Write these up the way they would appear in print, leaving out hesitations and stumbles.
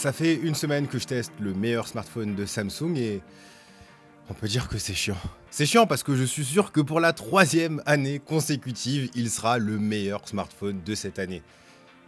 Ça fait une semaine que je teste le meilleur smartphone de Samsung et on peut dire que c'est chiant. C'est chiant parce que je suis sûr que pour la 3e année consécutive, il sera le meilleur smartphone de cette année.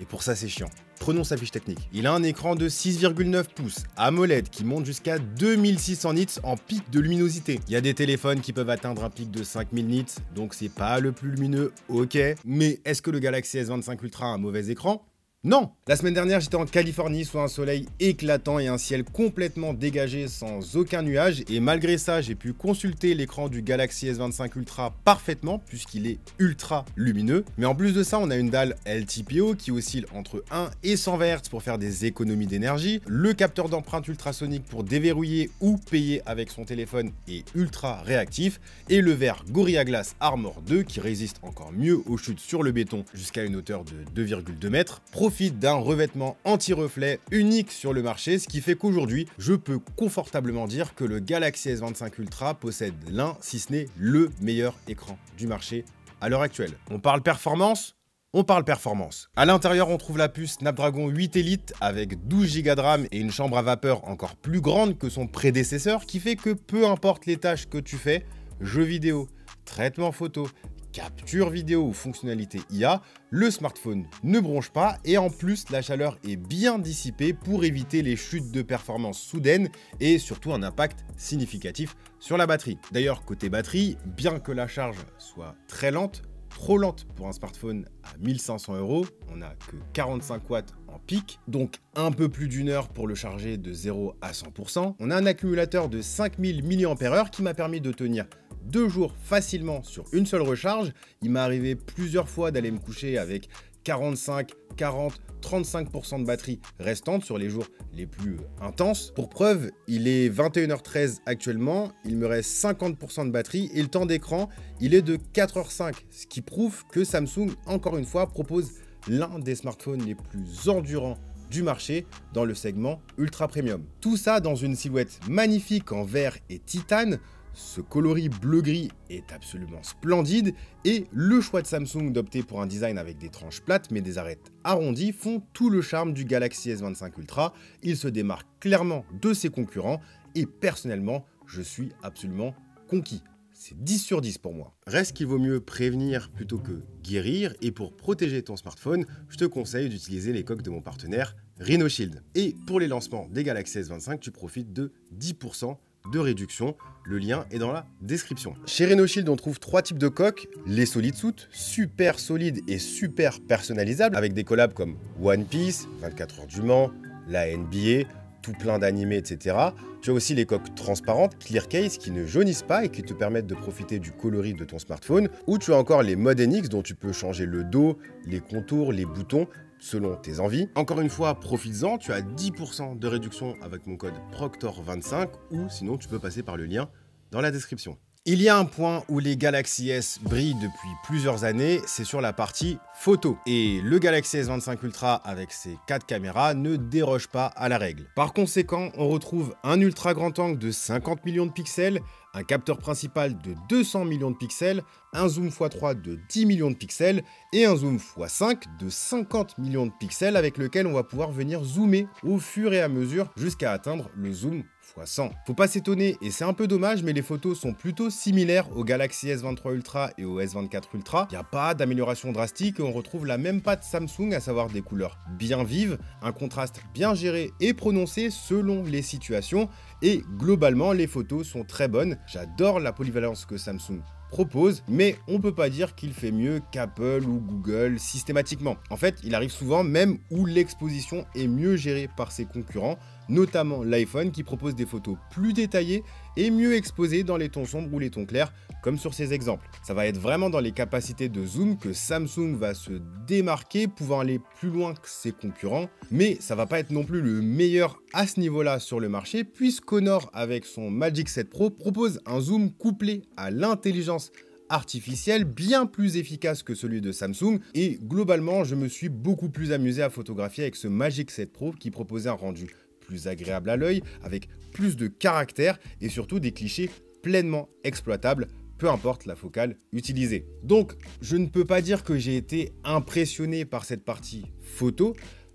Et pour ça, c'est chiant. Prenons sa fiche technique. Il a un écran de 6,9 pouces AMOLED qui monte jusqu'à 2600 nits en pic de luminosité. Il y a des téléphones qui peuvent atteindre un pic de 5000 nits, donc c'est pas le plus lumineux, ok. Mais est-ce que le Galaxy S25 Ultra a un mauvais écran ? Non! La semaine dernière, j'étais en Californie sous un soleil éclatant et un ciel complètement dégagé sans aucun nuage. Et malgré ça, j'ai pu consulter l'écran du Galaxy S25 Ultra parfaitement puisqu'il est ultra lumineux. Mais en plus de ça, on a une dalle LTPO qui oscille entre 1 et 120 Hz pour faire des économies d'énergie. Le capteur d'empreinte ultrasonique pour déverrouiller ou payer avec son téléphone est ultra réactif. Et le verre Gorilla Glass Armor 2 qui résiste encore mieux aux chutes sur le béton jusqu'à une hauteur de 2,2 mètres. Profite d'un revêtement anti-reflet unique sur le marché, ce qui fait qu'aujourd'hui, je peux confortablement dire que le Galaxy S25 Ultra possède l'un, si ce n'est le meilleur écran du marché à l'heure actuelle. On parle performance ? On parle performance. À l'intérieur, on trouve la puce Snapdragon 8 Elite avec 12 Go de RAM et une chambre à vapeur encore plus grande que son prédécesseur, qui fait que peu importe les tâches que tu fais, jeux vidéo, traitement photo, capture vidéo ou fonctionnalité IA, le smartphone ne bronche pas et en plus la chaleur est bien dissipée pour éviter les chutes de performance soudaines et surtout un impact significatif sur la batterie. D'ailleurs côté batterie, bien que la charge soit très lente, trop lente pour un smartphone à 1500 €, on n'a que 45 watts en pic, donc un peu plus d'une heure pour le charger de 0 à 100%. On a un accumulateur de 5000 mAh qui m'a permis de tenir 2 jours facilement sur une seule recharge. Il m'est arrivé plusieurs fois d'aller me coucher avec 45, 40, 35% de batterie restante sur les jours les plus intenses. Pour preuve, il est 21h13 actuellement, il me reste 50% de batterie et le temps d'écran, il est de 4h05, ce qui prouve que Samsung, encore une fois, propose l'un des smartphones les plus endurants du marché dans le segment ultra premium. Tout ça dans une silhouette magnifique en vert et titane. Ce coloris bleu-gris est absolument splendide et le choix de Samsung d'opter pour un design avec des tranches plates mais des arêtes arrondies font tout le charme du Galaxy S25 Ultra. Il se démarque clairement de ses concurrents et personnellement, je suis absolument conquis. C'est 10 sur 10 pour moi. Reste qu'il vaut mieux prévenir plutôt que guérir et pour protéger ton smartphone, je te conseille d'utiliser les coques de mon partenaire Rhino Shield. Et pour les lancements des Galaxy S25, tu profites de 10% de réduction. Le lien est dans la description. Chez Rhino Shield, on trouve 3 types de coques. Les Solid Suit, super solides et super personnalisables, avec des collabs comme One Piece, 24 heures du Mans, la NBA, tout plein d'animés, etc. Tu as aussi les coques transparentes, Clear Case, qui ne jaunissent pas et qui te permettent de profiter du coloris de ton smartphone. Ou tu as encore les Mode NX, dont tu peux changer le dos, les contours, les boutons, selon tes envies. Encore une fois, profites-en, tu as 10% de réduction avec mon code PROCTOR25 ou sinon tu peux passer par le lien dans la description. Il y a un point où les Galaxy S brillent depuis plusieurs années, c'est sur la partie photo. Et le Galaxy S25 Ultra avec ses 4 caméras ne déroge pas à la règle. Par conséquent, on retrouve un ultra grand angle de 50 millions de pixels, un capteur principal de 200 millions de pixels, un zoom x3 de 10 millions de pixels et un zoom x5 de 50 millions de pixels avec lequel on va pouvoir venir zoomer au fur et à mesure jusqu'à atteindre le zoom x100. Faut pas s'étonner et c'est un peu dommage mais les photos sont plutôt similaires au Galaxy S23 Ultra et au S24 Ultra. Il n'y a pas d'amélioration drastique et on retrouve la même patte Samsung, à savoir des couleurs bien vives, un contraste bien géré et prononcé selon les situations et globalement les photos sont très bonnes. J'adore la polyvalence que Samsung propose, mais on peut pas dire qu'il fait mieux qu'Apple ou Google systématiquement. En fait, il arrive souvent même où l'exposition est mieux gérée par ses concurrents, notamment l'iPhone qui propose des photos plus détaillées et mieux exposées dans les tons sombres ou les tons clairs, comme sur ces exemples. Ça va être vraiment dans les capacités de zoom que Samsung va se démarquer, pouvant aller plus loin que ses concurrents, mais ça va pas être non plus le meilleur à ce niveau-là sur le marché, puisqu'Honor avec son Magic 7 Pro propose un zoom couplé à l'intelligence artificielle bien plus efficace que celui de Samsung et globalement je me suis beaucoup plus amusé à photographier avec ce Magic 7 Pro qui proposait un rendu plus agréable à l'œil avec plus de caractère et surtout des clichés pleinement exploitables peu importe la focale utilisée. Donc je ne peux pas dire que j'ai été impressionné par cette partie photo.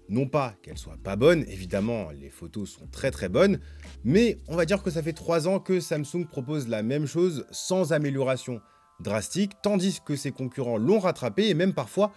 Non pas qu'elle soit pas bonne, évidemment les photos sont très bonnes, mais on va dire que ça fait 3 ans que Samsung propose la même chose sans amélioration drastique, tandis que ses concurrents l'ont rattrapé et même parfois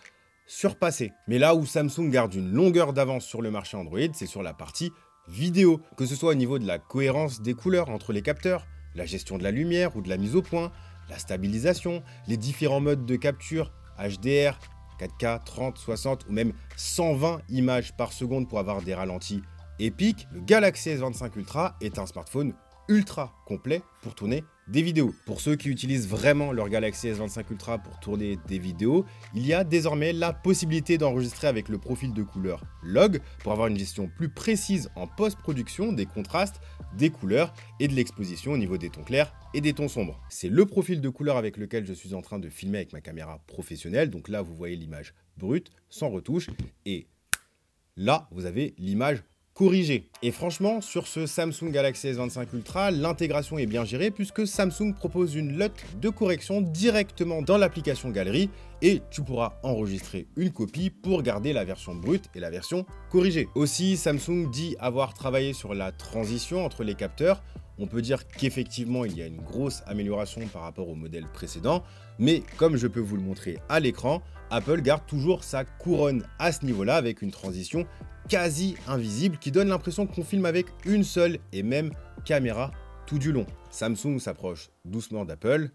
surpassé. Mais là où Samsung garde une longueur d'avance sur le marché Android, c'est sur la partie vidéo, que ce soit au niveau de la cohérence des couleurs entre les capteurs, la gestion de la lumière ou de la mise au point, la stabilisation, les différents modes de capture, HDR, 4K, 30, 60 ou même 120 images par seconde pour avoir des ralentis épiques. Le Galaxy S25 Ultra est un smartphone ultra complet pour tourner des vidéos. Pour ceux qui utilisent vraiment leur Galaxy S25 Ultra pour tourner des vidéos, il y a désormais la possibilité d'enregistrer avec le profil de couleur log pour avoir une gestion plus précise en post-production des contrastes, des couleurs et de l'exposition au niveau des tons clairs et des tons sombres. C'est le profil de couleur avec lequel je suis en train de filmer avec ma caméra professionnelle. Donc là, vous voyez l'image brute, sans retouche, et là, vous avez l'image corrigé. Et franchement, sur ce Samsung Galaxy S25 Ultra, l'intégration est bien gérée puisque Samsung propose une LUT de correction directement dans l'application Galerie et tu pourras enregistrer une copie pour garder la version brute et la version corrigée. Aussi, Samsung dit avoir travaillé sur la transition entre les capteurs. On peut dire qu'effectivement, il y a une grosse amélioration par rapport au modèle précédent, mais comme je peux vous le montrer à l'écran, Apple garde toujours sa couronne à ce niveau-là avec une transition quasi invisible qui donne l'impression qu'on filme avec une seule et même caméra tout du long. Samsung s'approche doucement d'Apple,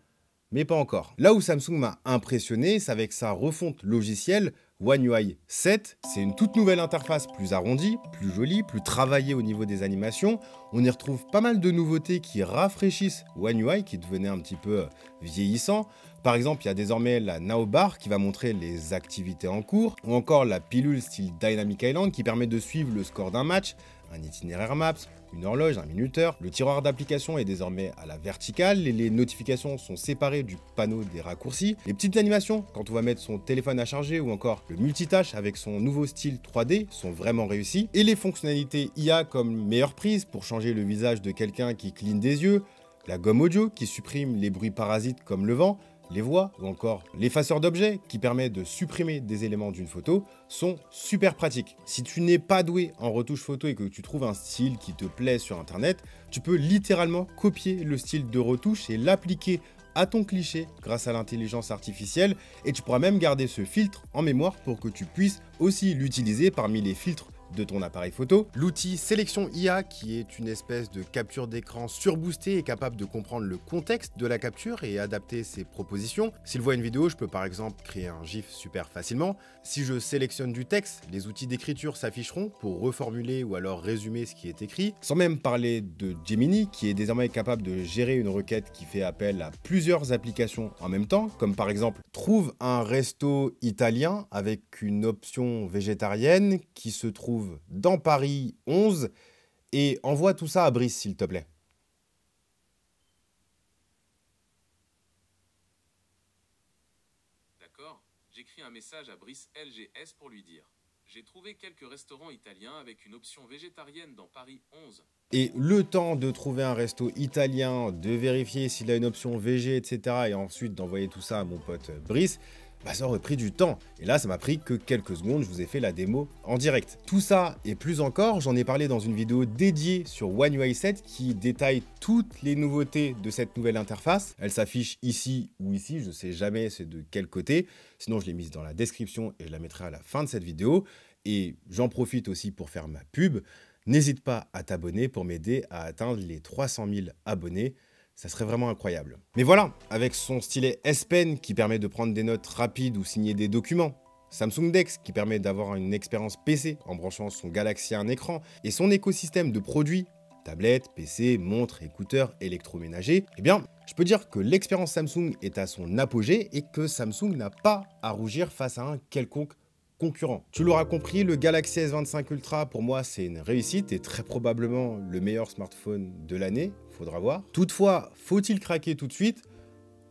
mais pas encore. Là où Samsung m'a impressionné, c'est avec sa refonte logicielle One UI 7. C'est une toute nouvelle interface plus arrondie, plus jolie, plus travaillée au niveau des animations. On y retrouve pas mal de nouveautés qui rafraîchissent One UI qui devenait un petit peu vieillissant. Par exemple, il y a désormais la Now Bar qui va montrer les activités en cours, ou encore la pilule style Dynamic Island qui permet de suivre le score d'un match, un itinéraire Maps, une horloge, un minuteur. Le tiroir d'application est désormais à la verticale et les notifications sont séparées du panneau des raccourcis. Les petites animations, quand on va mettre son téléphone à charger ou encore le multitâche avec son nouveau style 3D sont vraiment réussis. Et les fonctionnalités IA comme meilleure prise pour changer le visage de quelqu'un qui cligne des yeux, la gomme audio qui supprime les bruits parasites comme le vent, les voix ou encore l'effaceur d'objets qui permet de supprimer des éléments d'une photo sont super pratiques. Si tu n'es pas doué en retouche photo et que tu trouves un style qui te plaît sur internet, tu peux littéralement copier le style de retouche et l'appliquer à ton cliché grâce à l'intelligence artificielle et tu pourras même garder ce filtre en mémoire pour que tu puisses aussi l'utiliser parmi les filtres de ton appareil photo. L'outil Sélection IA, qui est une espèce de capture d'écran surboostée, est capable de comprendre le contexte de la capture et adapter ses propositions. S'il voit une vidéo, je peux par exemple créer un GIF super facilement. Si je sélectionne du texte, les outils d'écriture s'afficheront pour reformuler ou alors résumer ce qui est écrit. Sans même parler de Gemini, qui est désormais capable de gérer une requête qui fait appel à plusieurs applications en même temps, comme par exemple trouve un resto italien avec une option végétarienne qui se trouve dans Paris 11 et envoie tout ça à Brice, s'il te plaît. D'accord, j'écris un message à Brice LGS pour lui dire. J'ai trouvé quelques restaurants italiens avec une option végétarienne dans Paris 11. Et le temps de trouver un resto italien, de vérifier s'il a une option VG, etc. et ensuite d'envoyer tout ça à mon pote Brice, bah ça aurait pris du temps. Et là, ça m'a pris que quelques secondes, je vous ai fait la démo en direct. Tout ça et plus encore, j'en ai parlé dans une vidéo dédiée sur One UI 7 qui détaille toutes les nouveautés de cette nouvelle interface. Elle s'affiche ici ou ici, je ne sais jamais c'est de quel côté. Sinon, je l'ai mise dans la description et je la mettrai à la fin de cette vidéo. Et j'en profite aussi pour faire ma pub. N'hésite pas à t'abonner pour m'aider à atteindre les 300 000 abonnés. Ça serait vraiment incroyable. Mais voilà, avec son stylet S Pen qui permet de prendre des notes rapides ou signer des documents, Samsung Dex qui permet d'avoir une expérience PC en branchant son Galaxy à un écran, et son écosystème de produits, tablettes, PC, montres, écouteurs, électroménagers, eh bien, je peux dire que l'expérience Samsung est à son apogée et que Samsung n'a pas à rougir face à un quelconque concurrent. Tu l'auras compris, le Galaxy S25 Ultra, pour moi, c'est une réussite et très probablement le meilleur smartphone de l'année. Faudra voir. Toutefois, faut-il craquer tout de suite?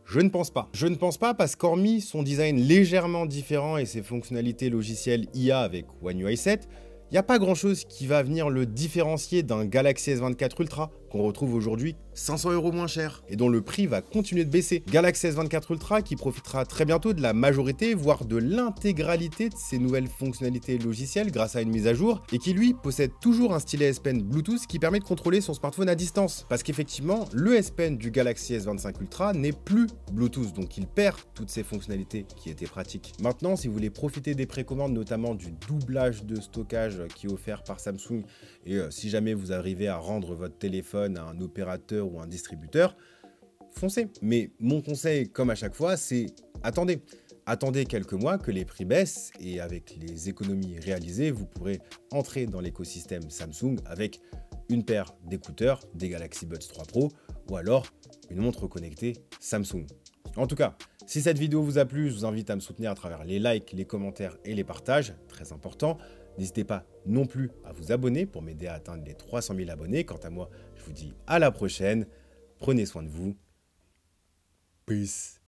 Je ne pense pas. Je ne pense pas parce qu'hormis son design légèrement différent et ses fonctionnalités logicielles IA avec One UI 7, Il n'y a pas grand chose qui va venir le différencier d'un Galaxy S24 Ultra qu'on retrouve aujourd'hui 500 € moins cher et dont le prix va continuer de baisser. Galaxy S24 Ultra qui profitera très bientôt de la majorité, voire de l'intégralité de ses nouvelles fonctionnalités logicielles grâce à une mise à jour et qui lui possède toujours un stylet S Pen Bluetooth qui permet de contrôler son smartphone à distance. Parce qu'effectivement, le S Pen du Galaxy S25 Ultra n'est plus Bluetooth, donc il perd toutes ses fonctionnalités qui étaient pratiques. Maintenant, si vous voulez profiter des précommandes, notamment du doublage de stockage qui est offert par Samsung, et si jamais vous arrivez à rendre votre téléphone à un opérateur ou un distributeur, foncez. Mais mon conseil, comme à chaque fois, c'est attendez. Attendez quelques mois que les prix baissent et avec les économies réalisées, vous pourrez entrer dans l'écosystème Samsung avec une paire d'écouteurs, des Galaxy Buds 3 Pro ou alors une montre connectée Samsung. En tout cas, si cette vidéo vous a plu, je vous invite à me soutenir à travers les likes, les commentaires et les partages, très important. N'hésitez pas non plus à vous abonner pour m'aider à atteindre les 300 000 abonnés. Quant à moi, je vous dis à la prochaine. Prenez soin de vous. Peace.